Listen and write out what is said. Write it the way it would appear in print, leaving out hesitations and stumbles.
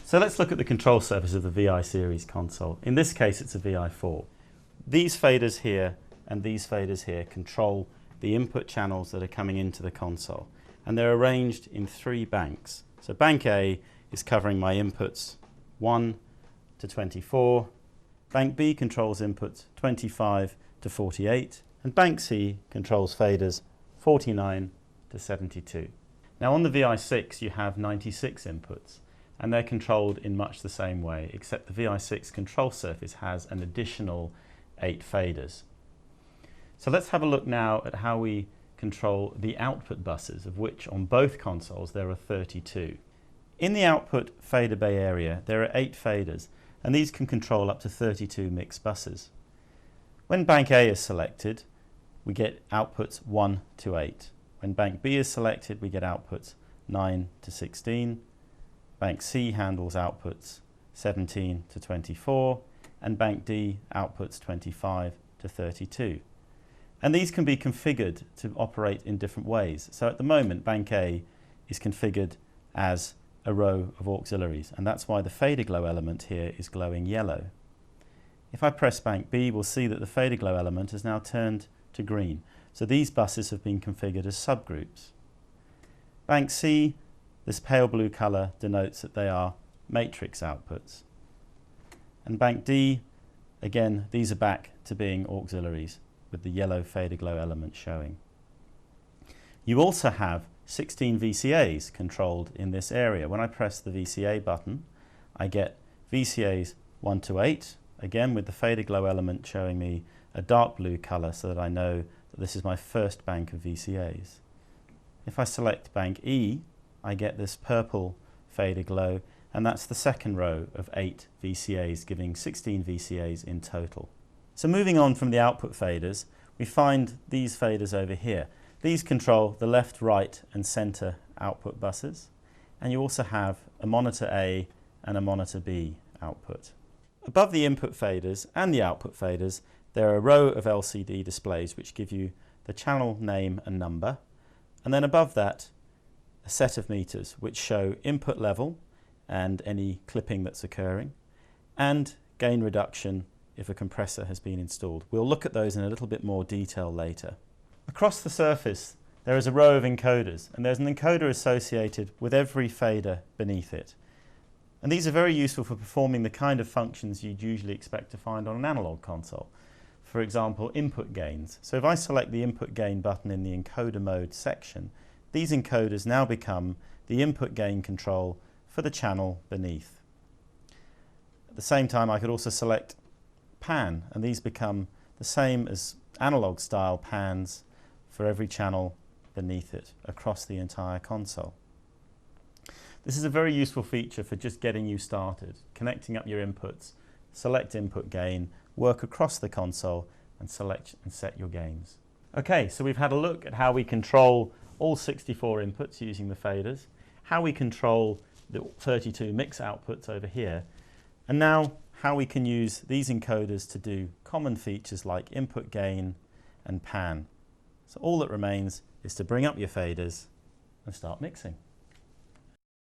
So let's look at the control surface of the VI series console. In this case it's a VI4. These faders here and these faders here control the input channels that are coming into the console, and they're arranged in 3 banks. So bank A is covering my inputs 1 to 24, bank B controls inputs 25 to 48, and bank C controls faders 49 to 72. Now on the VI6 you have 96 inputs, and they're controlled in much the same way, except the VI6 control surface has an additional 8 faders. So let's have a look now at how we control the output buses, of which on both consoles there are 32. In the output fader bay area there are 8 faders, and these can control up to 32 mixed buses. When bank A is selected, we get outputs 1 to 8. When bank B is selected, we get outputs 9 to 16. Bank C handles outputs 17 to 24, and bank D outputs 25 to 32. And these can be configured to operate in different ways. So at the moment, bank A is configured as a row of auxiliaries, and that's why the fader glow element here is glowing yellow. If I press bank B, we'll see that the fader glow element has now turned to green. So these buses have been configured as subgroups. Bank C, this pale blue colour denotes that they are matrix outputs. And bank D, again, these are back to being auxiliaries, with the yellow fader glow element showing. You also have 16 VCAs controlled in this area. When I press the VCA button, I get VCAs 1 to 8, again with the fader glow element showing me a dark blue colour so that I know that this is my first bank of VCAs. If I select bank E, I get this purple fader glow, and that's the second row of 8 VCAs, giving 16 VCAs in total. So moving on from the output faders, we find these faders over here. These control the left, right and centre output buses, and you also have a monitor A and a monitor B output. Above the input faders and the output faders, there are a row of LCD displays which give you the channel name and number, and then above that a set of meters which show input level and any clipping that's occurring, and gain reduction if a compressor has been installed. We'll look at those in a little bit more detail later. Across the surface there is a row of encoders, and there's an encoder associated with every fader beneath it. And these are very useful for performing the kind of functions you'd usually expect to find on an analog console. For example, input gains. So if I select the input gain button in the encoder mode section, these encoders now become the input gain control for the channel beneath. At the same time, I could also select pan, and these become the same as analog style pans for every channel beneath it across the entire console. This is a very useful feature for just getting you started, connecting up your inputs, select input gain, work across the console and select and set your gains. Okay, so we've had a look at how we control all 64 inputs using the faders, how we control the 32 mix outputs over here, and now how we can use these encoders to do common features like input gain and pan. So all that remains is to bring up your faders and start mixing.